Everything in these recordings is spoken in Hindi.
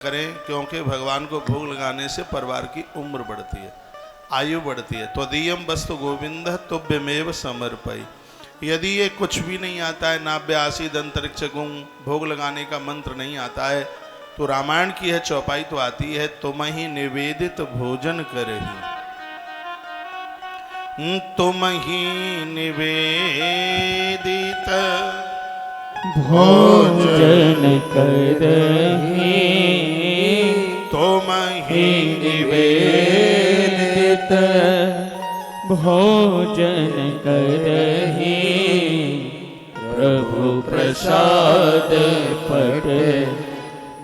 करें, क्योंकि भगवान को भोग लगाने से परिवार की उम्र बढ़ती है, आयु बढ़ती है। त्वदीयम वस्तु गोविंद तुभ्यमेव समर्पई। यदि ये कुछ भी नहीं आता है, नाभ्य आसीद अंतरिक्ष गुं, भोग लगाने का मंत्र नहीं आता है, तो रामायण की है चौपाई तो आती है, तुम ही निवेदित भोजन करही, तुम ही निवेदित भोजन करही, तुम ही निवेदित भोजन करही, प्रभु प्रसाद पट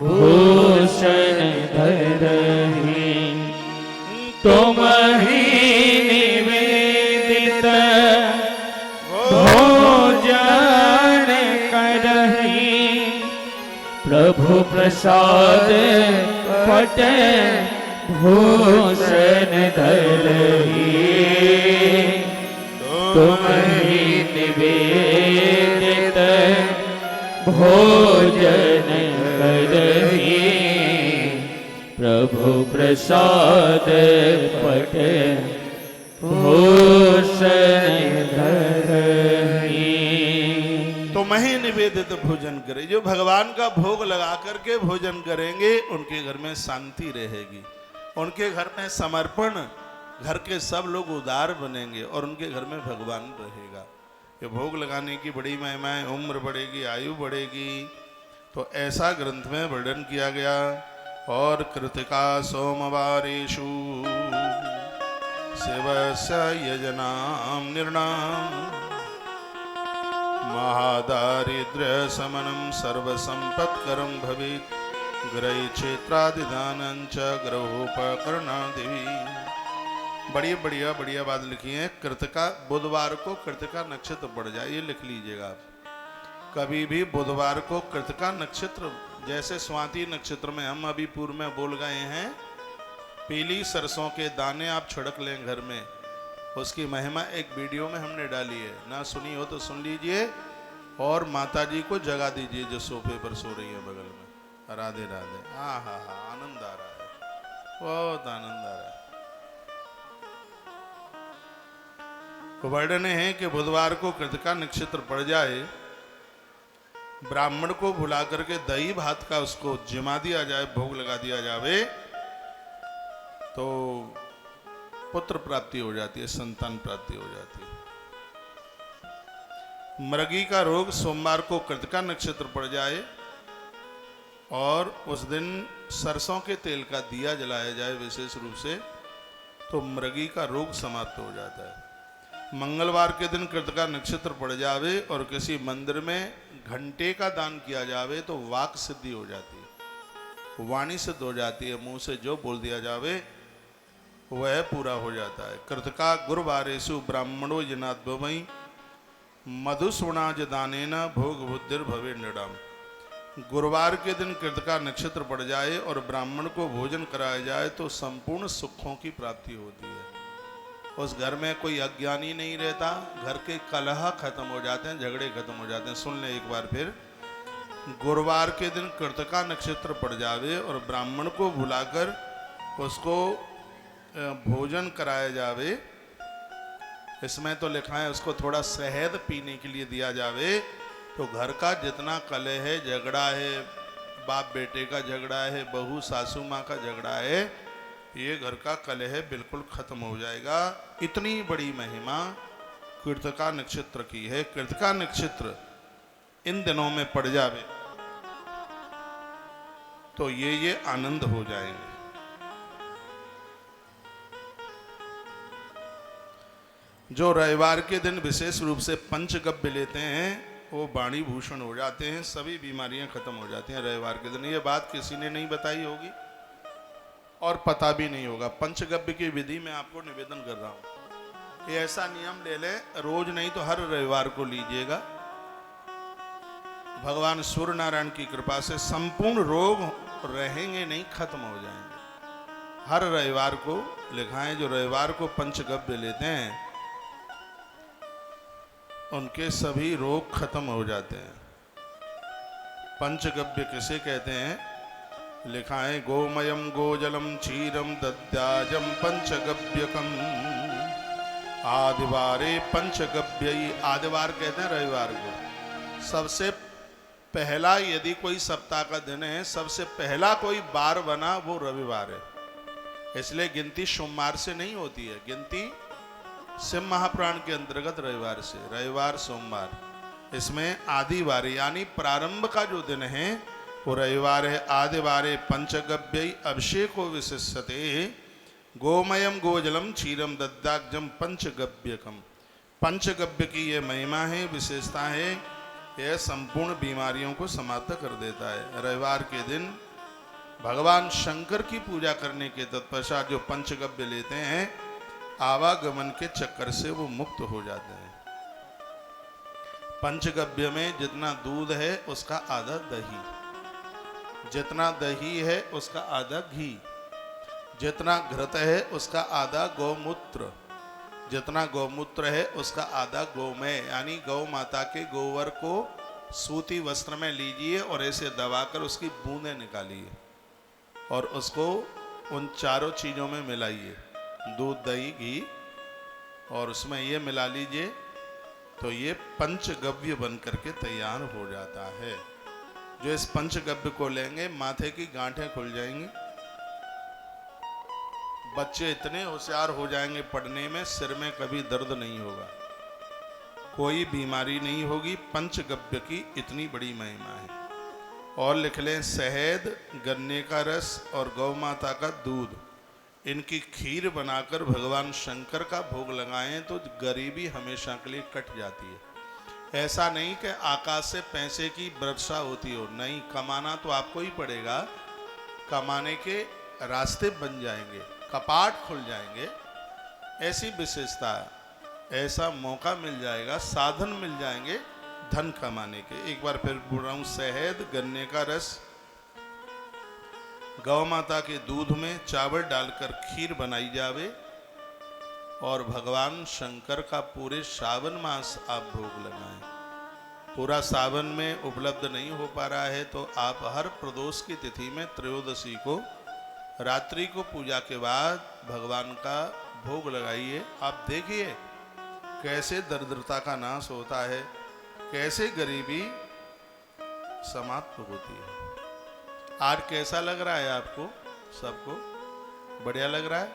भूषण धरही, तुम ही निवेदित भोजन करही, प्रभु प्रसाद पट भूषण धरही, तुम ही निवेदित भोजन करही, प्रभु प्रसाद पट भूषण धरही। तुम ही निवेदित भोजन करे। जो भगवान का भोग लगा करके भोजन करेंगे उनके घर में शांति रहेगी, उनके घर में समर्पण, घर के सब लोग उदार बनेंगे और उनके घर में भगवान रहेगा। ये भोग लगाने की बड़ी महिमा है, उम्र बढ़ेगी, आयु बढ़ेगी। तो ऐसा ग्रंथ में वर्णन किया गया। और कृतिका सोमवारेषु शिवस्य यजनाम निर्णाम महादारिद्र्य समनम सर्वसंपत्करम भवेत् ग्रह क्षेत्रादिदानं च ग्रहोपकरणादिवी। बढ़िया बढ़िया बढ़िया बात लिखी है। कृतिका, बुधवार को कृतिका नक्षत्र पड़ जाए, ये लिख लीजिएगा आप। कभी भी बुधवार को कृतिका नक्षत्र, जैसे स्वाति नक्षत्र में हम अभी पूर्व में बोल गए हैं, पीली सरसों के दाने आप छिड़क लें घर में, उसकी महिमा एक वीडियो में हमने डाली है, ना सुनी हो तो सुन लीजिए। और माता जी को जगा दीजिए जो सोफे पर सो रही है बगल में। राधे राधे। हाँ हाँ हाँ, आनंद आ रहा है, बहुत आनंद आ रहा है। तो वर्णन है कि बुधवार को कृतिका नक्षत्र पड़ जाए, ब्राह्मण को बुला करके दही भात का उसको जिमा दिया जाए, भोग लगा दिया जावे, तो पुत्र प्राप्ति हो जाती है, संतान प्राप्ति हो जाती है। मृगी का रोग सोमवार को कृतिका नक्षत्र पड़ जाए और उस दिन सरसों के तेल का दिया जलाया जाए विशेष रूप से, तो मृगी का रोग समाप्त हो जाता है। मंगलवार के दिन कृतिका नक्षत्र पड़ जावे और किसी मंदिर में घंटे का दान किया जावे तो वाक सिद्धि हो जाती है, वाणी सिद्ध हो जाती है, मुंह से जो बोल दिया जावे वह पूरा हो जाता है। कृतिका गुरुवारेषु ब्राह्मणो जनाद्वमयी मधुसूणाज दानेन भोग बुद्धिर भवे नृणाम। गुरुवार के दिन कृतिका नक्षत्र पड़ जाए और ब्राह्मण को भोजन कराया जाए तो संपूर्ण सुखों की प्राप्ति होती है। उस घर में कोई अज्ञानी नहीं रहता, घर के कलह खत्म हो जाते हैं, झगड़े खत्म हो जाते हैं। सुन ले एक बार फिर। गुरुवार के दिन कृतिका नक्षत्र पड़ जावे और ब्राह्मण को बुलाकर उसको भोजन कराया जावे। इसमें तो लिखा है उसको थोड़ा शहद पीने के लिए दिया जावे, तो घर का जितना कलह है, झगड़ा है, बाप बेटे का झगड़ा है, बहू सासू माँ का झगड़ा है, ये घर का कलह बिल्कुल खत्म हो जाएगा। इतनी बड़ी महिमा कृतिका नक्षत्र की है। कृतिका नक्षत्र इन दिनों में पड़ जावे तो ये आनंद हो जाएंगे। जो रविवार के दिन विशेष रूप से पंचगव्य लेते हैं वो वाणी भूषण हो जाते हैं, सभी बीमारियां खत्म हो जाती हैं रविवार के दिन। ये बात किसी ने नहीं बताई होगी और पता भी नहीं होगा। पंचगव्य की विधि में आपको निवेदन कर रहा हूं, ये ऐसा नियम ले ले, रोज नहीं तो हर रविवार को लीजिएगा। भगवान सूर्य नारायण की कृपा से संपूर्ण रोग रहेंगे नहीं, खत्म हो जाएंगे। हर रविवार को लिखाएं, जो रविवार को पंचगव्य लेते हैं उनके सभी रोग खत्म हो जाते हैं। पंचगव्य किसे कहते हैं? लिखा है गोमयम गोजलम क्षीरम दद्याजम पंचगव्यकम आदिवारे पंचगव्ययी। आदिवार कहते हैं रविवार को। सबसे पहला यदि कोई सप्ताह का दिन है, सबसे पहला कोई बार बना वो रविवार है। इसलिए गिनती सोमवार से नहीं होती है, गिनती शिव महापुराण के अंतर्गत रविवार से, रविवार सोमवार। इसमें आदिवार यानी प्रारंभ का जो दिन है वो रविवार है। आदिवारे पंचगव्य अभिषेको विशिष्यते गोमयम गोजलम क्षीरम दद्दाग्जम पंचगव्यकम। पंचगव्य की ये महिमा है, विशेषता है, यह संपूर्ण बीमारियों को समाप्त कर देता है। रविवार के दिन भगवान शंकर की पूजा करने के तत्पश्चात जो पंचगव्य लेते हैं, आवागमन के चक्कर से वो मुक्त हो जाते हैं। पंचगव्य में जितना दूध है उसका आधा दही, जितना दही है उसका आधा घी, जितना घृत है उसका आधा गौमूत्र, जितना गौमूत्र है उसका आधा गोमय यानी गौ माता के गोबर को सूती वस्त्र में लीजिए और ऐसे दबाकर उसकी बूंदें निकालिए और उसको उन चारों चीज़ों में मिलाइए, दूध दही घी, और उसमें ये मिला लीजिए तो ये पंचगव्य बन करके तैयार हो जाता है। जो इस पंचगव्य को लेंगे माथे की गांठें खुल जाएंगी, बच्चे इतने होशियार हो जाएंगे पढ़ने में, सिर में कभी दर्द नहीं होगा, कोई बीमारी नहीं होगी। पंचगव्य की इतनी बड़ी महिमा है। और लिख लें शहद, गन्ने का रस और गौ माता का दूध, इनकी खीर बनाकर भगवान शंकर का भोग लगाएं तो गरीबी हमेशा के लिए कट जाती है। ऐसा नहीं कि आकाश से पैसे की वर्षा होती हो, नहीं, कमाना तो आपको ही पड़ेगा, कमाने के रास्ते बन जाएंगे, कपाट खुल जाएंगे, ऐसी विशेषता है। ऐसा मौका मिल जाएगा, साधन मिल जाएंगे धन कमाने के। एक बार फिर बोल रहा हूं, शहद, गन्ने का रस, गौ माता के दूध में चावल डालकर खीर बनाई जावे और भगवान शंकर का पूरे सावन मास आप भोग लगाएं। पूरा सावन में उपलब्ध नहीं हो पा रहा है तो आप हर प्रदोष की तिथि में त्रयोदशी को रात्रि को पूजा के बाद भगवान का भोग लगाइए। आप देखिए कैसे दरिद्रता का नाश होता है, कैसे गरीबी समाप्त होती है। आज कैसा लग रहा है आपको सबको? बढ़िया लग रहा है?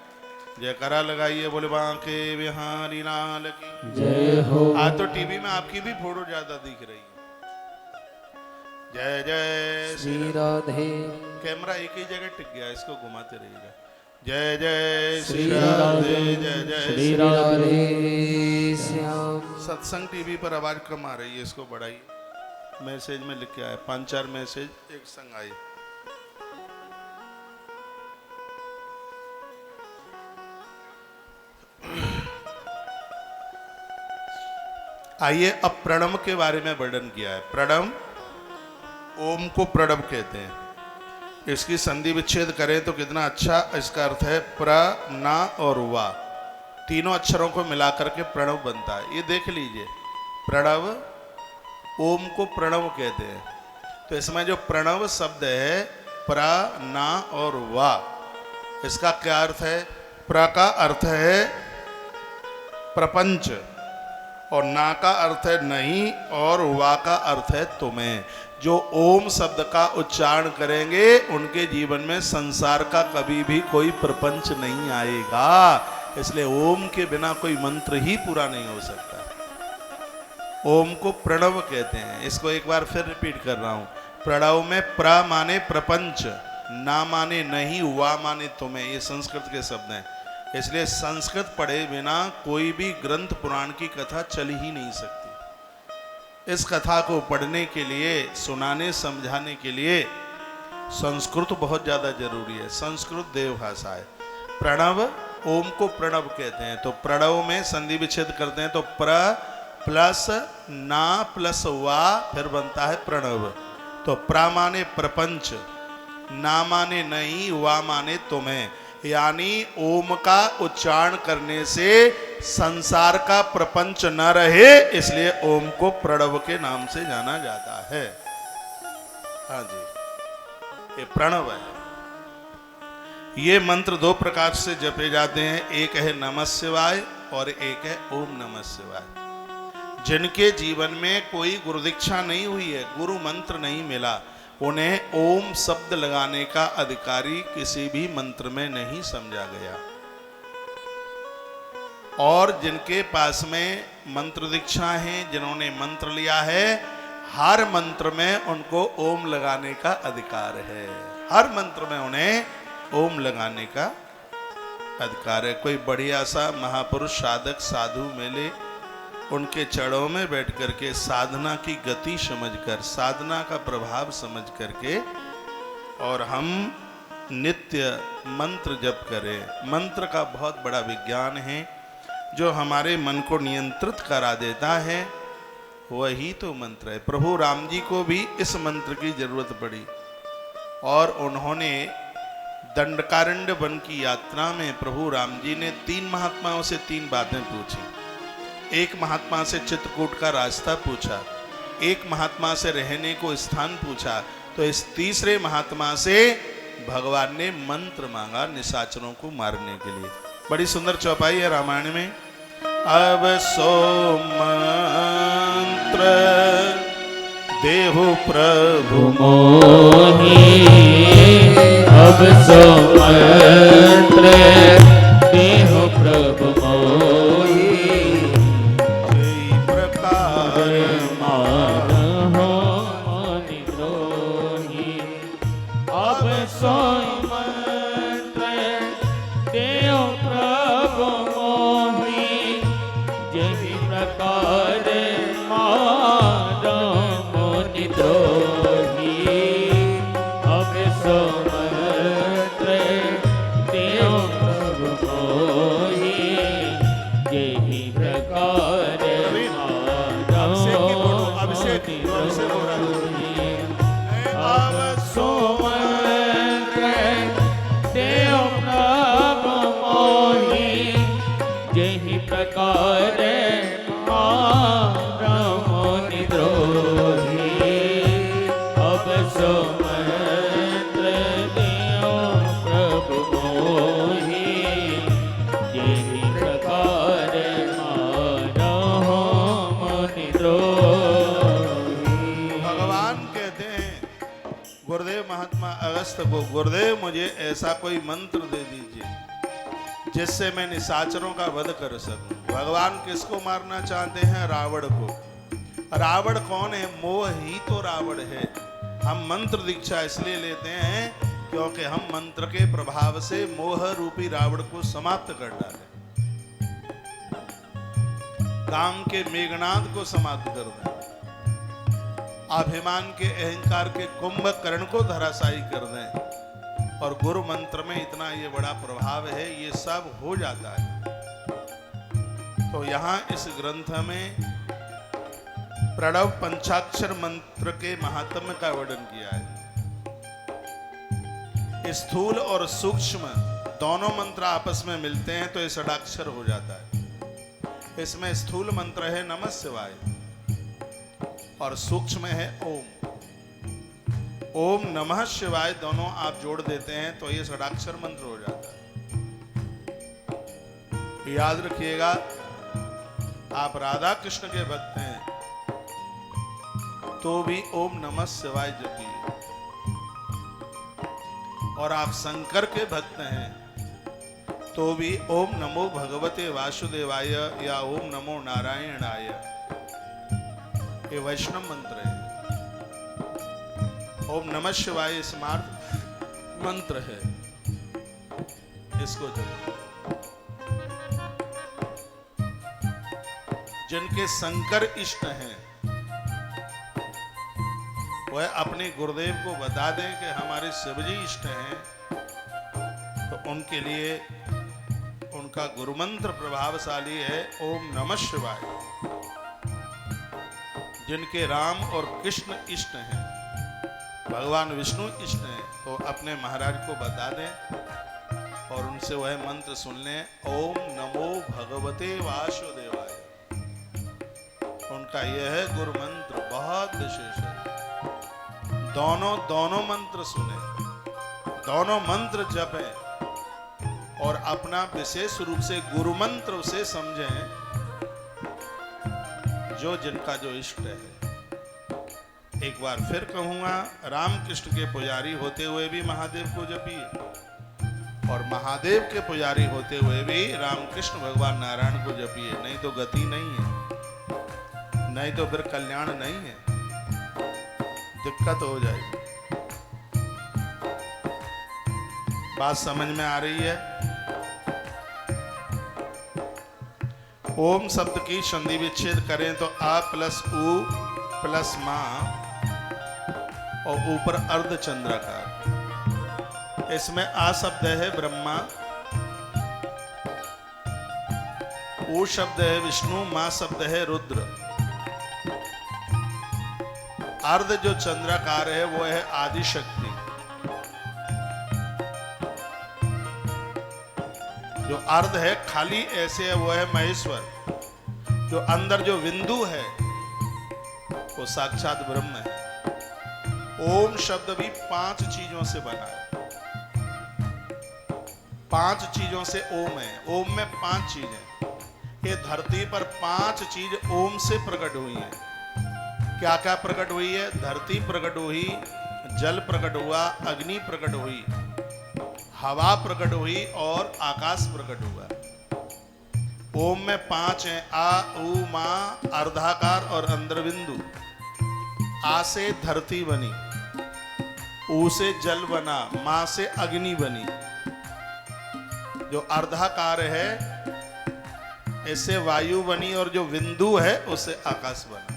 जयकारा लगाइए, बोले बांके बिहारी लाल की जय हो। आज तो टीवी में आपकी भी फोटो ज्यादा दिख रही है। जय जय श्री राधे। कैमरा एक ही जगह टिक गया, इसको घुमाते रहिएगा। जय जय श्री राधे, जय जय श्री राधे श्याम। सत्संग टीवी पर आवाज कम आ रही है, इसको बढ़ाइए। मैसेज में लिख के आए, 5-4 मैसेज एक संग आए। आइए अब प्रणव के बारे में वर्णन किया है। प्रणव, ओम को प्रणव कहते हैं। इसकी संधि विच्छेद करें तो कितना अच्छा इसका अर्थ है, प्र, ना और वा, तीनों अक्षरों को मिलाकर के प्रणव बनता है। ये देख लीजिए, प्रणव, ओम को प्रणव कहते हैं। तो इसमें जो प्रणव शब्द है, प्र, ना और वा, इसका क्या अर्थ है? प्र का अर्थ है प्रपंच, और ना का अर्थ है नहीं, और वा का अर्थ है तुम्हें। जो ओम शब्द का उच्चारण करेंगे उनके जीवन में संसार का कभी भी कोई प्रपंच नहीं आएगा। इसलिए ओम के बिना कोई मंत्र ही पूरा नहीं हो सकता। ओम को प्रणव कहते हैं। इसको एक बार फिर रिपीट कर रहा हूं। प्रणव में प्र माने प्रपंच, ना माने नहीं, वा माने तुम्हें। ये संस्कृत के शब्द हैं। इसलिए संस्कृत पढ़े बिना कोई भी ग्रंथ पुराण की कथा चल ही नहीं सकती। इस कथा को पढ़ने के लिए, सुनाने समझाने के लिए संस्कृत बहुत ज़्यादा जरूरी है। संस्कृत देवभाषा है। प्रणव, ओम को प्रणव कहते हैं। तो प्रणव में संधि विच्छेद करते हैं तो प्र प्लस ना प्लस वा फिर बनता है प्रणव। तो प्र माने प्रपंच, ना माने नहीं, वा माने तुम्हें। यानी ओम का उच्चारण करने से संसार का प्रपंच न रहे, इसलिए ओम को प्रणव के नाम से जाना जाता है। हाँ जी, ये प्रणव है। ये मंत्र दो प्रकार से जपे जाते हैं, एक है नमः शिवाय और एक है ओम नमः शिवाय। जिनके जीवन में कोई गुरु दीक्षा नहीं हुई है, गुरु मंत्र नहीं मिला, उन्हें ओम शब्द लगाने का अधिकारी किसी भी मंत्र में नहीं समझा गया। और जिनके पास में मंत्र दीक्षा है, जिन्होंने मंत्र लिया है, हर मंत्र में उनको ओम लगाने का अधिकार है। हर मंत्र में उन्हें ओम लगाने का अधिकार है। कोई बढ़िया सा महापुरुष साधक साधु मिले, उनके चरणों में बैठ करके साधना की गति समझकर, साधना का प्रभाव समझ करके और हम नित्य मंत्र जप करें। मंत्र का बहुत बड़ा विज्ञान है जो हमारे मन को नियंत्रित करा देता है, वही तो मंत्र है। प्रभु राम जी को भी इस मंत्र की जरूरत पड़ी और उन्होंने दंडकारण्य वन की यात्रा में प्रभु राम जी ने 3 महात्माओं से 3 बातें पूछी। एक महात्मा से चित्रकूट का रास्ता पूछा, एक महात्मा से रहने को स्थान पूछा, तो इस तीसरे महात्मा से भगवान ने मंत्र मांगा निशाचरों को मारने के लिए। बड़ी सुंदर चौपाई है रामायण में। अब सो मंत्र देहु प्रभु मोहि, अब सो मंत्र देहु प्रभु मोहि, जय प्रकार मानहो मुनि द्रोही। अब सो मंत्र देहु प्रभु मोहि, जहि प्रकार मानहो मुनि द्रोही। अब सो मंत्र देहु प्रभु मोहि, जहि प्रकार अभिषेक की बोलो, अभिषेक हो रहा है। अब सो मंत्र देहु प्रभु मोहि, जहि प्रकार मुनि द्रोही। अब सो मंत्र देहु प्रभु मोहि, जहि प्रकार मुनि द्रोही। भगवान कहते हैं गुरुदेव महात्मा अगस्त्य को, गुरुदेव मुझे ऐसा कोई मंत्र दे दीजिए जिससे मैं निशाचरों का वध कर सकूं। भगवान किसको मारना चाहते हैं? रावण को। रावण कौन है? मोह ही तो रावण है। हम मंत्र दीक्षा इसलिए लेते हैं क्योंकि हम मंत्र के प्रभाव से मोह रूपी रावण को समाप्त कर डालें, काम के मेघनाद को समाप्त कर दें, अभिमान के अहंकार के कुंभकर्ण को धराशायी कर दें। और गुरु मंत्र में इतना ये बड़ा प्रभाव है, ये सब हो जाता है। तो यहाँ इस ग्रंथ में प्रणव पंचाक्षर मंत्र के महात्म्य का वर्णन किया है। स्थूल और सूक्ष्म दोनों मंत्र आपस में मिलते हैं तो ये षडाक्षर हो जाता है। इसमें स्थूल मंत्र है नमः शिवाय और सूक्ष्म है ओम। ओम नमः शिवाय दोनों आप जोड़ देते हैं तो ये षडाक्षर मंत्र हो जाता है। याद रखिएगा, आप राधा कृष्ण के भक्त हैं तो भी ओम नमः शिवाय जपिए, और आप शंकर के भक्त हैं तो भी ओम नमो भगवते वासुदेवाय या ओम नमो नारायणाय, ये वैष्णव मंत्र है। ओम नमः शिवाय स्मार्ट मंत्र है, इसको जपो। जिनके शंकर इष्ट हैं वह अपने गुरुदेव को बता दें कि हमारे शिवजी इष्ट हैं, तो उनके लिए उनका गुरुमंत्र प्रभावशाली है ओम नमः शिवाय। जिनके राम और कृष्ण इष्ट हैं, भगवान विष्णु इष्ट हैं, तो अपने महाराज को बता दें और उनसे वह मंत्र सुन लें, ओम नमो भगवते वासुदेवाय। उनका यह है गुरु मंत्र, बहुत विशेष है। दोनों मंत्र सुने, दोनों मंत्र जपें, और अपना विशेष रूप से गुरु मंत्र उसे समझें जो जिनका जो इष्ट है। एक बार फिर कहूंगा, रामकृष्ण के पुजारी होते हुए भी महादेव को जपिए और महादेव के पुजारी होते हुए भी रामकृष्ण भगवान नारायण को जपिए, नहीं तो गति नहीं है, नहीं तो फिर कल्याण नहीं है, दिक्कत हो जाएगी। बात समझ में आ रही है? ओम शब्द की संधि विच्छेद करें तो आ प्लस उ प्लस मां और ऊपर अर्धचंद्राकार। इसमें आ शब्द है ब्रह्मा, ऊ शब्द है विष्णु, मां शब्द है रुद्र। अर्ध जो चंद्राकार है वो है आदि शक्ति। जो अर्ध है खाली ऐसे है वो है महेश्वर। जो अंदर जो बिंदु है वो साक्षात ब्रह्म है। ओम शब्द भी 5 चीजों से बना है, 5 चीजों से ओम है। ओम में 5 चीजें, ये धरती पर 5 चीज ओम से प्रकट हुई हैं। क्या क्या प्रकट हुई है? धरती प्रकट हुई, जल प्रकट हुआ, अग्नि प्रकट हुई, हवा प्रकट हुई और आकाश प्रकट हुआ। ओम में 5 हैं, आ उ मा, अर्धाकार और अंदरबिंदु। आ से धरती बनी, ऊ से जल बना, मां से अग्नि बनी। जो अर्धाकार है इससे वायु बनी और जो बिंदु है उससे आकाश बना।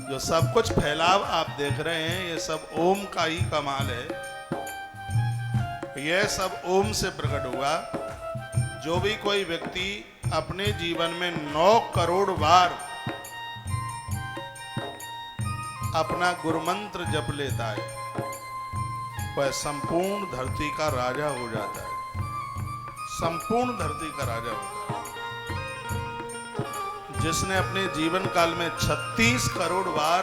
जो सब कुछ फैलाव आप देख रहे हैं ये सब ओम का ही कमाल है। यह सब ओम से प्रकट हुआ। जो भी कोई व्यक्ति अपने जीवन में 9 करोड़ बार अपना गुरु मंत्र जप लेता है वह संपूर्ण धरती का राजा हो जाता है, संपूर्ण धरती का राजा होता है। जिसने अपने जीवन काल में 36 करोड़ बार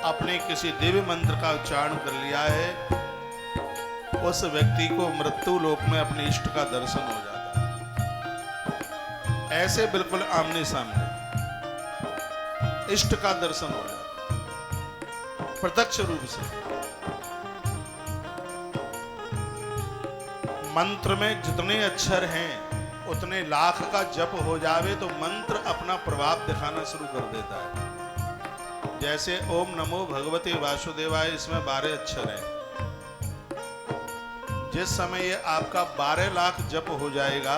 अपने किसी दिव्य मंत्र का उच्चारण कर लिया है उस व्यक्ति को मृत्यु लोक में अपने इष्ट का दर्शन हो जाता है। ऐसे बिल्कुल आमने सामने इष्ट का दर्शन हो जाता है प्रत्यक्ष रूप से। मंत्र में जितने अक्षर हैं उतने लाख का जप हो जावे तो मंत्र अपना प्रभाव दिखाना शुरू कर देता है। जैसे ओम नमो भगवते वासुदेवाय, इसमें 12 अक्षर हैं। जिस समय ये आपका 12 लाख जप हो जाएगा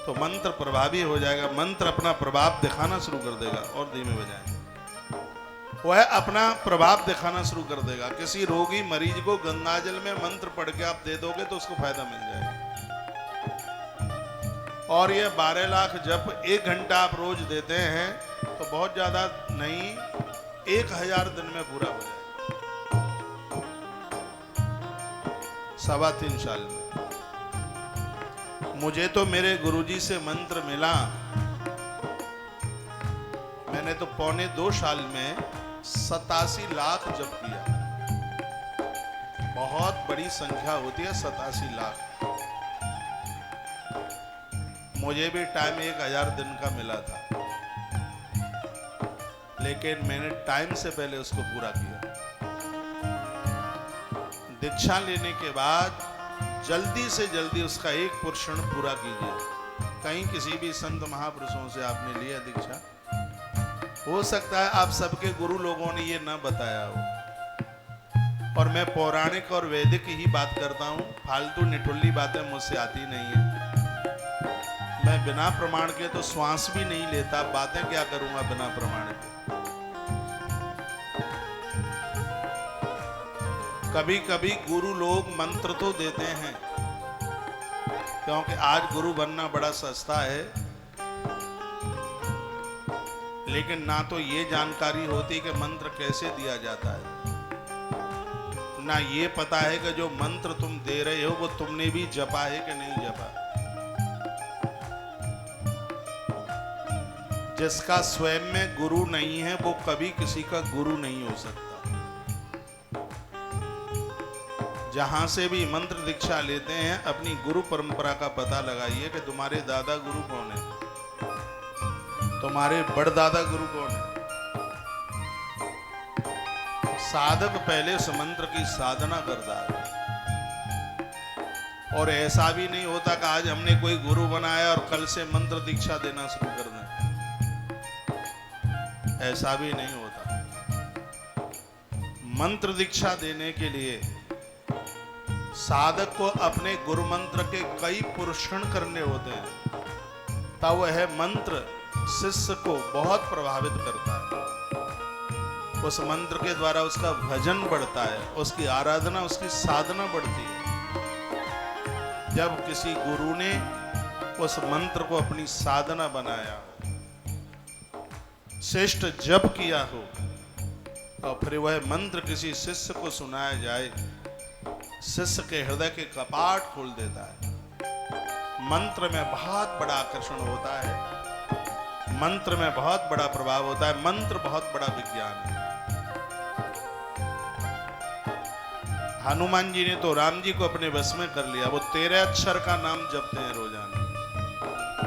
तो मंत्र प्रभावी हो जाएगा, मंत्र अपना प्रभाव दिखाना शुरू कर देगा। और धीमे बजाएं, वह अपना प्रभाव दिखाना शुरू कर देगा। किसी रोगी मरीज को गंगाजल में मंत्र पढ़ के आप दे दोगे तो उसको फायदा मिल जाएगा। और ये 12 लाख जप 1 घंटा आप रोज देते हैं तो बहुत ज्यादा नहीं, 1000 दिन में पूरा हो जाएगा, 3.25 साल में। मुझे तो मेरे गुरुजी से मंत्र मिला, मैंने तो 2.25 साल में 87 लाख जप किया। बहुत बड़ी संख्या होती है 87 लाख। मुझे भी टाइम 1000 दिन का मिला था, लेकिन मैंने टाइम से पहले उसको पूरा किया। दीक्षा लेने के बाद जल्दी से जल्दी उसका 1 पोर्शन पूरा कीजिए। कहीं किसी भी संत महापुरुषों से आपने लिया दीक्षा, हो सकता है आप सबके गुरु लोगों ने ये न बताया हो। और मैं पौराणिक और वैदिक ही बात करता हूँ, फालतू निठुल्ली बातें मुझसे आती नहीं है। मैं बिना प्रमाण के तो श्वास भी नहीं लेता, बातें क्या करूंगा बिना प्रमाण के। कभी कभी गुरु लोग मंत्र तो देते हैं, क्योंकि आज गुरु बनना बड़ा सस्ता है, लेकिन ना तो ये जानकारी होती कि मंत्र कैसे दिया जाता है, ना ये पता है कि जो मंत्र तुम दे रहे हो वो तुमने भी जपा है कि नहीं जपा। जिसका स्वयं में गुरु नहीं है वो कभी किसी का गुरु नहीं हो सकता। जहां से भी मंत्र दीक्षा लेते हैं अपनी गुरु परंपरा का पता लगाइए कि तुम्हारे दादा गुरु कौन है, तुम्हारे बड़दादा गुरु कौन है। साधक पहले उस मंत्र की साधना करता है, और ऐसा भी नहीं होता कि आज हमने कोई गुरु बनाया और कल से मंत्र दीक्षा देना शुरू कर दें, ऐसा भी नहीं होता। मंत्र दीक्षा देने के लिए साधक को अपने गुरु मंत्र के कई पुरुषण करने होते हैं, तब वह मंत्र शिष्य को बहुत प्रभावित करता है। उस मंत्र के द्वारा उसका भजन बढ़ता है, उसकी आराधना, उसकी साधना बढ़ती है। जब किसी गुरु ने उस मंत्र को अपनी साधना बनाया, श्रेष्ठ जप किया हो, और फिर वह मंत्र किसी शिष्य को सुनाया जाए, शिष्य के हृदय के कपाट खोल देता है। मंत्र में बहुत बड़ा आकर्षण होता है, मंत्र में बहुत बड़ा प्रभाव होता है। मंत्र बहुत बड़ा विज्ञान है। हनुमान जी ने तो राम जी को अपने वश में कर लिया। वो 13 अक्षर का नाम जपते हैं रोजाना,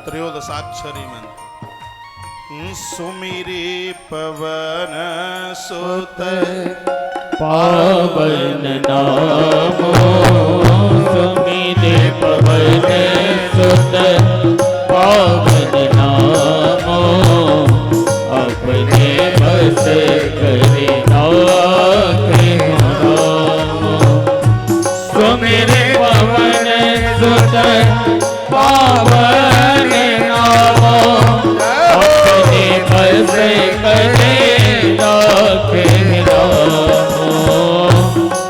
त्रयोदशाक्षरी मंत्र। सुमिरे पवन सुत पावन नामो, सुमिरे पवन सुत पावन नामो, अपने बस करे नाथे नामो। सुमिरे पवन सुत पावन नामो, अपने बस करे नाथे नामो।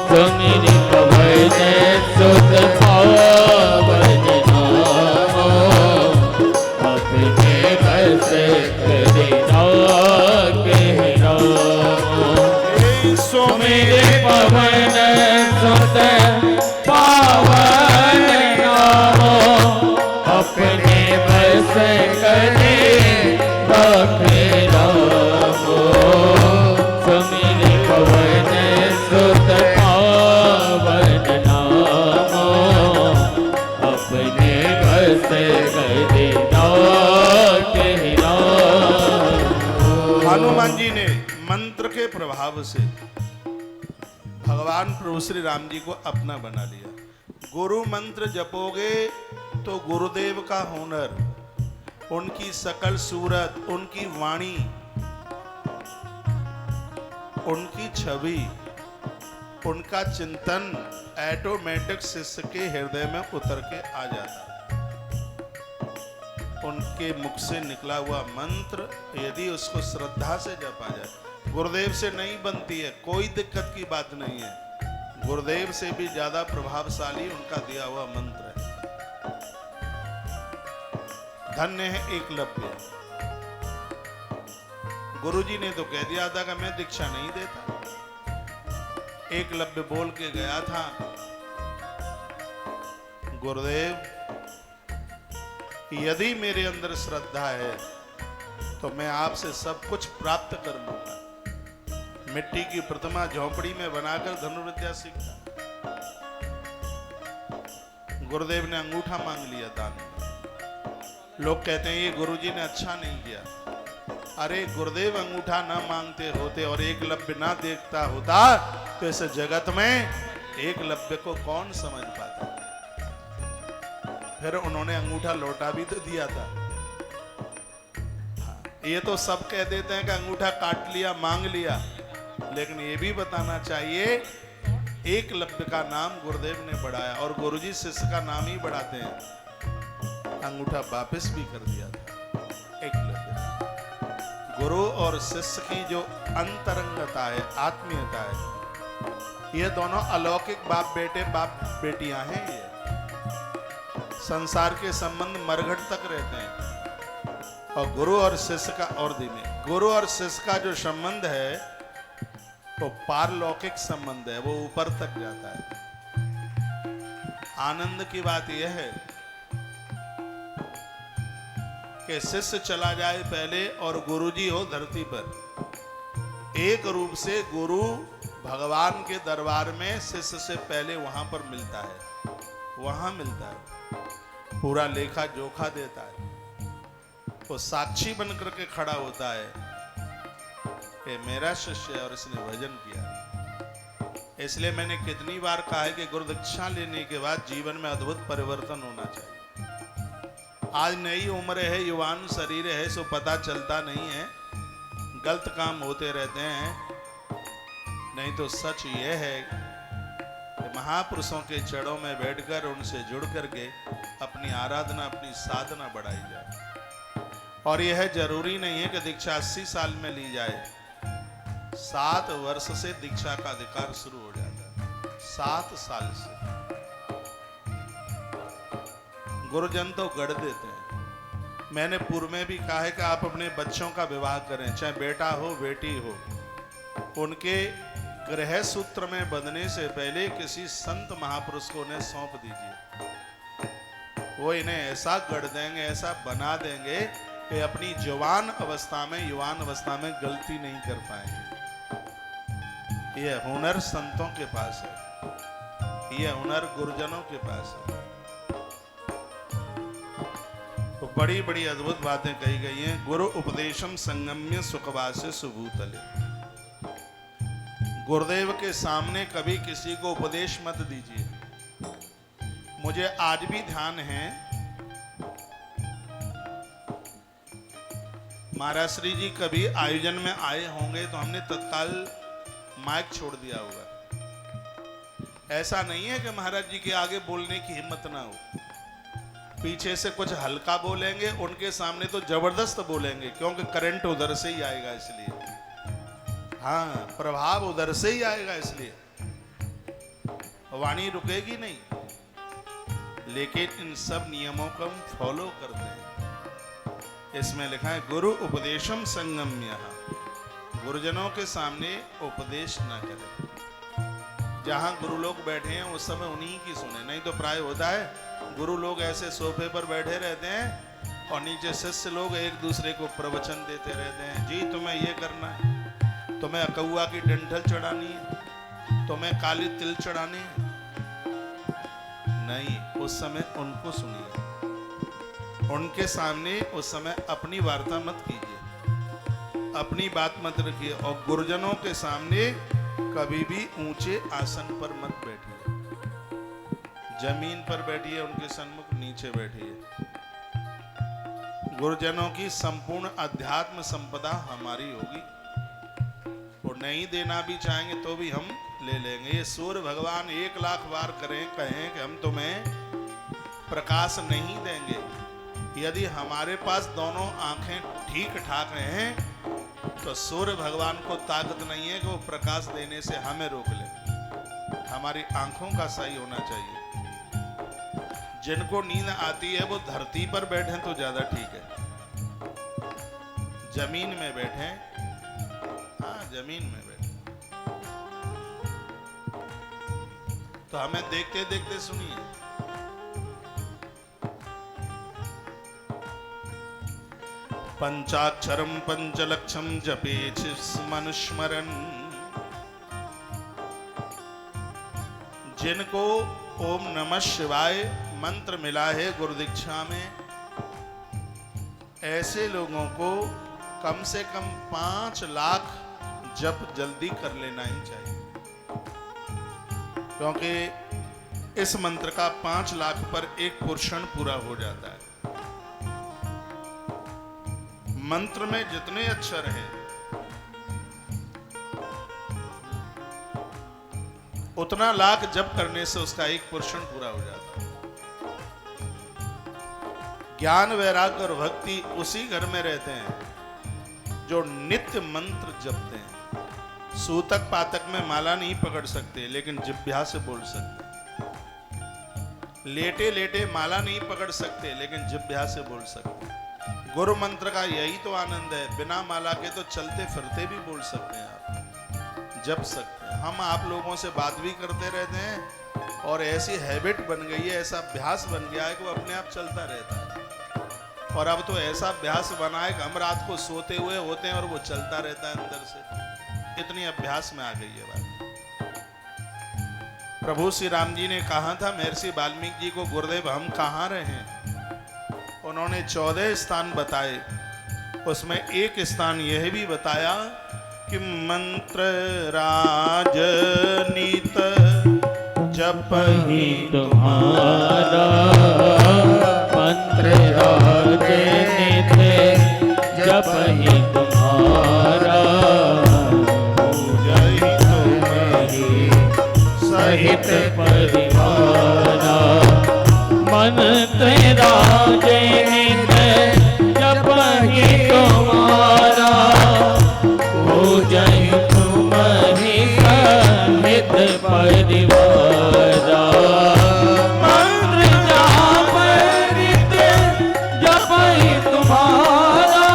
सुमिरे पवन सुत पावन नामो, अपने बस करे नाथे नामो। सुमिरे पवन सुत पावन नामो, अपने बस करे नाथे नामो। सुमिरे पवन सुत पावन नामो, अपने बस करे नाथे नामो। हनुमान जी ने मंत्र के प्रभाव से भगवान प्रभु श्री राम जी को अपना बना लिया। गुरु मंत्र जपोगे तो गुरुदेव का हुनर, उनकी सकल सूरत, उनकी वाणी, उनकी छवि, उनका चिंतन ऑटोमेटिक शिष्य के हृदय में उतर के आ जाता है। उनके मुख से निकला हुआ मंत्र यदि उसको श्रद्धा से जपा जाए, गुरुदेव से नहीं बनती है, कोई दिक्कत की बात नहीं है। गुरुदेव से भी ज्यादा प्रभावशाली उनका दिया हुआ मंत्र है। धन्य है एकलव्य। गुरुजी ने तो कह दिया था कि मैं दीक्षा नहीं देता। एकलव्य बोल के गया था, गुरुदेव यदि मेरे अंदर श्रद्धा है तो मैं आपसे सब कुछ प्राप्त कर लूंगा। मिट्टी की प्रतिमा झोंपड़ी में बनाकर धनुर्विद्या सीखता। गुरुदेव ने अंगूठा मांग लिया दान में। लोग कहते हैं ये गुरुजी ने अच्छा नहीं किया। अरे गुरुदेव अंगूठा ना मांगते होते और एकलव्य ना देखता होता तो इस जगत में एकलव्य को कौन समझ पाता। फिर उन्होंने अंगूठा लौटा भी तो दिया था। ये तो सब कह देते हैं कि अंगूठा काट लिया, मांग लिया, लेकिन ये भी बताना चाहिए एकलव्य का नाम गुरुदेव ने बढ़ाया और गुरुजी शिष्य का नाम ही बढ़ाते हैं। अंगूठा वापस भी कर दिया था एकलव्य। गुरु और शिष्य की जो अंतरंगता है, आत्मीयता है, ये दोनों अलौकिक बाप बेटे, बाप बेटियां हैं। ये संसार के संबंध मरघट तक रहते हैं और गुरु और शिष्य का, और धीमे, गुरु और शिष्य का जो संबंध है वो पारलौकिक संबंध है, वो ऊपर तक जाता है। आनंद की बात यह है कि शिष्य चला जाए पहले और गुरुजी हो धरती पर। एक रूप से गुरु भगवान के दरबार में शिष्य से पहले वहां पर मिलता है, वहां मिलता है, पूरा लेखा जोखा देता है, वो साक्षी बन करके खड़ा होता है कि मेरा शिष्य है और इसने भजन किया। इसलिए मैंने कितनी बार कहा है कि गुरु दीक्षा लेने के बाद जीवन में अद्भुत परिवर्तन होना चाहिए। आज नई उम्र है, युवान शरीर है, सो पता चलता नहीं है, गलत काम होते रहते हैं। नहीं तो सच ये है कि महापुरुषों के चरणों में बैठकर उनसे जुड़ करके अपनी आराधना, अपनी साधना बढ़ाई जाए। और यह जरूरी नहीं है कि दीक्षा 80 साल में ली जाए। 7 वर्ष से दीक्षा का अधिकार शुरू हो जाता है, 7 साल से। गुरुजन तो गढ़ देते हैं। मैंने पूर्व में भी कहा है कि आप अपने बच्चों का विवाह करें, चाहे बेटा हो बेटी हो, उनके गृह सूत्र में बंधने से पहले किसी संत महापुरुष को उन्हें सौंप दीजिए। वो इन्हें ऐसा गढ़ देंगे, ऐसा बना देंगे कि अपनी जवान अवस्था में, युवान अवस्था में गलती नहीं कर पाएंगे। यह हुनर संतों के पास है, यह हुनर गुरुजनों के पास है। तो बड़ी बड़ी अद्भुत बातें कही गई हैं। गुरु उपदेशम संगम्य सुखवासे सुभूतले। गुरुदेव के सामने कभी किसी को उपदेश मत दीजिए। मुझे आज भी ध्यान है, महाराज श्री जी कभी आयोजन में आए होंगे तो हमने तत्काल माइक छोड़ दिया होगा। ऐसा नहीं है कि महाराज जी के आगे बोलने की हिम्मत ना हो, पीछे से कुछ हल्का बोलेंगे, उनके सामने तो जबरदस्त बोलेंगे, क्योंकि करंट उधर से ही आएगा, इसलिए। हाँ, प्रभाव उधर से ही आएगा, इसलिए वाणी रुकेगी नहीं। लेकिन इन सब नियमों को हम फॉलो करते हैं। इसमें लिखा है गुरु उपदेशम संगम्य। गुरुजनों के सामने उपदेश ना करें। जहां गुरु लोग बैठे हैं उस समय उन्हीं की सुने। नहीं तो प्राय होता है गुरु लोग ऐसे सोफे पर बैठे रहते हैं और नीचे शिष्य लोग एक दूसरे को प्रवचन देते रहते हैं। जी तुम्हें ये करना है, तुम्हें अकौआ की डंठल चढ़ानी है, तुम्हें काली तिल चढ़ानी है। नहीं, उस समय उनको सुनिए, उनके सामने उस समय अपनी वार्ता मत कीजिए, अपनी बात मत रखिए। और गुरुजनों के सामने कभी भी ऊंचे आसन पर मत बैठिए, जमीन पर बैठिए, उनके सन्मुख नीचे बैठिए। गुरुजनों की संपूर्ण अध्यात्म संपदा हमारी होगी। वो नहीं देना भी चाहेंगे तो भी हम ले लेंगे। ये सूर्य भगवान 1 लाख बार कहें कि हम तुम्हें प्रकाश नहीं देंगे, यदि हमारे पास दोनों आंखें ठीक ठाक हैं तो सूर्य भगवान को ताकत नहीं है कि वो प्रकाश देने से हमें रोक ले। हमारी आंखों का सही होना चाहिए। जिनको नींद आती है वो धरती पर बैठे तो ज्यादा ठीक है, जमीन में बैठे। हाँ, जमीन में बैठे तो हमें देखते देखते सुनिए। पंचाक्षरम पंचलक्षम जपेच मनुस्मरन। जिनको ओम नमः शिवाय मंत्र मिला है गुरु दीक्षा में, ऐसे लोगों को कम से कम 5 लाख जप जल्दी कर लेना ही चाहिए, क्योंकि इस मंत्र का 5 लाख पर 1 पोर्शन पूरा हो जाता है। मंत्र में जितने अक्षर हैं उतना लाख जप करने से उसका 1 पोर्शन पूरा हो जाता है। ज्ञान वैराग्य और भक्ति उसी घर में रहते हैं जो नित्य मंत्र जपते हैं। सूतक पातक में माला नहीं पकड़ सकते, लेकिन जिह्वा से बोल सकते। लेटे लेटे माला नहीं पकड़ सकते, लेकिन जिह्वा से बोल सकते। गुरु मंत्र का यही तो आनंद है। बिना माला के तो चलते फिरते भी बोल सकते हैं, आप जप सकते हैं। हम आप लोगों से बात भी करते रहते हैं और ऐसी हैबिट बन गई है, ऐसा अभ्यास बन गया है कि वो अपने आप चलता रहता है। और अब तो ऐसा अभ्यास बना है कि हम रात को सोते हुए होते हैं और वो चलता रहता है अंदर से। इतनी अभ्यास में आ गई है बात। प्रभु श्री राम जी ने कहा था महर्षि वाल्मीकि जी को, गुरुदेव हम कहाँ रहे? उन्होंने 14 स्थान बताए। उसमें एक स्थान यह भी बताया कि मंत्र राजनीत जपहि तुम्हारा, मंत्र राजनीत जपहि तुम्हारा, पूजहि तुम्हारी सहित परिवारा, मंत्र राजनीत जपहि तुम्हारा, पूजहि तुम्हारी सहित परिवारा, मंत्र जापरित जपहि तुम्हारा,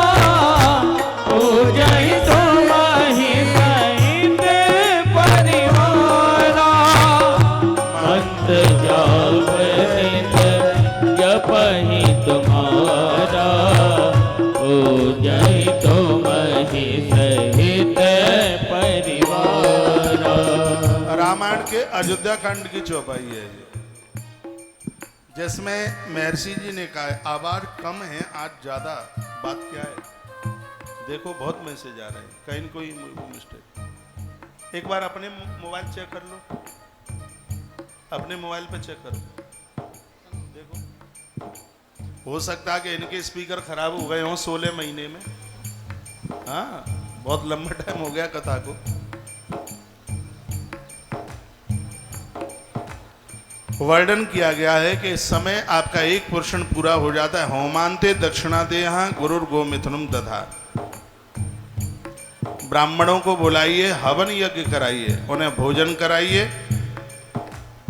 पूजहि तुम्हारी सहित परिवारा, मंत्र जापरित जपहि तुम्हारा, पूजहि तुम्हारी सहित परिवारा। रामायण के अयोध्या कांड की चौपाई है ये, जिसमें महर्षि जी ने कहा आवाज कम है, आज ज्यादा। बात क्या है? देखो बहुत मैसेज आ रहे हैं, कहीं न कोई मिस्टेक। एक बार अपने मोबाइल चेक कर लो, अपने मोबाइल पे चेक करो, देखो। हो सकता है कि इनके स्पीकर खराब हो गए हों 16 महीने में। हाँ, बहुत लंबा टाइम हो गया कथा को। वर्णन किया गया है कि इस समय आपका एक पोर्शन पूरा हो जाता है। होमांते दक्षिणाते यहाँ गुरुर गो मिथुनम दधा। ब्राह्मणों को बुलाइए, हवन यज्ञ कराइए, उन्हें भोजन कराइए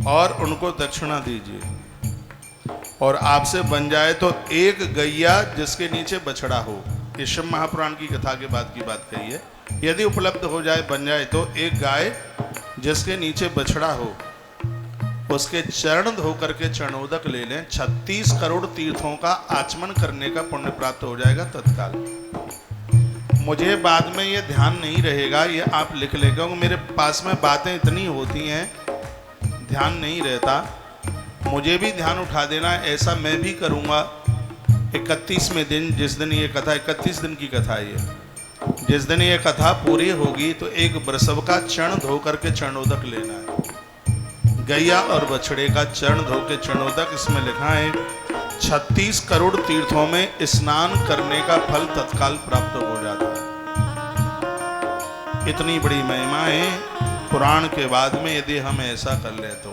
और उनको दक्षिणा दीजिए। और आपसे बन जाए तो एक गैया जिसके नीचे बछड़ा हो। ये शिव महापुराण की कथा के बाद की बात कही है। यदि उपलब्ध हो जाए, बन जाए तो एक गाय जिसके नीचे बछड़ा हो, उसके चरण धो करके चरणोदक ले लें। 36 करोड़ तीर्थों का आचमन करने का पुण्य प्राप्त हो जाएगा तत्काल। मुझे बाद में ये ध्यान नहीं रहेगा, ये आप लिख लें, क्योंकि मेरे पास में बातें इतनी होती हैं, ध्यान नहीं रहता। मुझे भी ध्यान उठा देना, ऐसा मैं भी करूँगा। 31वें दिन, जिस दिन ये कथा, 31 दिन की कथा है ये, जिस दिन ये कथा पूरी होगी तो एक वृषभ का चरण धो करके चरणोदक लेना है। गैया और बछड़े का चरण धो के चरणोदक, इसमें लिखा है 36 करोड़ तीर्थों में स्नान करने का फल तत्काल प्राप्त हो जाता है। इतनी बड़ी महिमा है पुराण के बाद में, यदि हम ऐसा कर लें तो।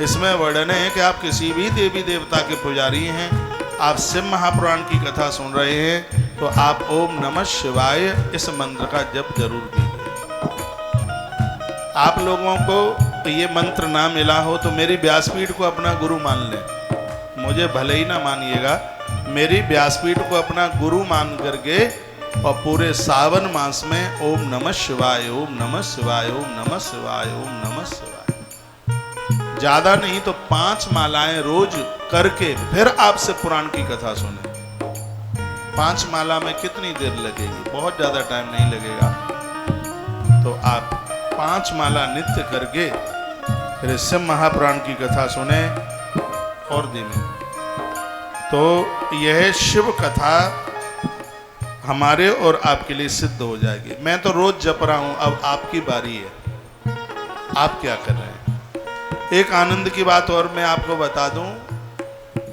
इसमें वर्णन है कि आप किसी भी देवी देवता के पुजारी हैं, आप शिव महापुराण की कथा सुन रहे हैं, तो आप ओम नमः शिवाय इस मंत्र का जप जरूर कीजिए। आप लोगों को ये मंत्र ना मिला हो तो मेरी व्यासपीठ को अपना गुरु मान लें। मुझे भले ही ना मानिएगा, मेरी व्यासपीठ को अपना गुरु मान करके और पूरे सावन मास में ओम नमः शिवाय, ओम नमः शिवाय, ओम नमः शिवाय, ओम नमः शिवाय, ज्यादा नहीं तो 5 मालाएं रोज करके फिर आपसे पुराण की कथा सुने। 5 माला में कितनी देर लगेगी? बहुत ज्यादा टाइम नहीं लगेगा। तो आप 5 माला नित्य करके फिर शिव महापुराण की कथा सुने और दिन, तो यह शिव कथा हमारे और आपके लिए सिद्ध हो जाएगी। मैं तो रोज जप रहा हूं, अब आपकी बारी है, आप क्या कर रहे हैं। एक आनंद की बात और मैं आपको बता दूं,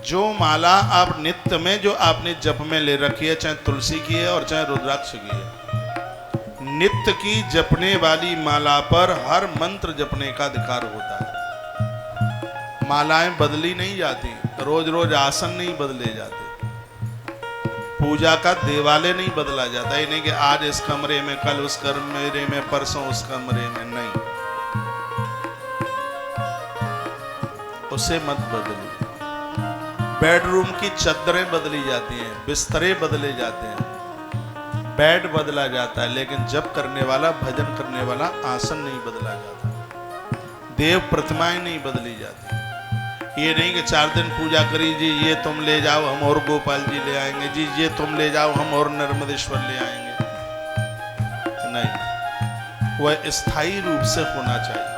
जो माला आप नित्य में जो आपने जप में ले रखी है, चाहे तुलसी की है और चाहे रुद्राक्ष की है, नित्य की जपने वाली माला पर हर मंत्र जपने का अधिकार होता है। मालाएं बदली नहीं जाती, रोज रोज आसन नहीं बदले जाते, पूजा का देवालय नहीं बदला जाता। ये नहीं कि आज इस कमरे में, कल उस कमरे में, परसों उस कमरे में, नहीं, उसे मत बदलिए। बेडरूम की चादरें बदली जाती हैं, बिस्तरे बदले जाते हैं, बेड बदला जाता है, लेकिन जप करने वाला, भजन करने वाला आसन नहीं बदला जाता। देव प्रतिमाएं नहीं बदली जाती। ये नहीं कि 4 दिन पूजा करी जी, ये तुम ले जाओ हम और गोपाल जी ले आएंगे, जी ये तुम ले जाओ हम और नर्मदेश्वर ले आएंगे। नहीं, वह स्थायी रूप से होना चाहिए।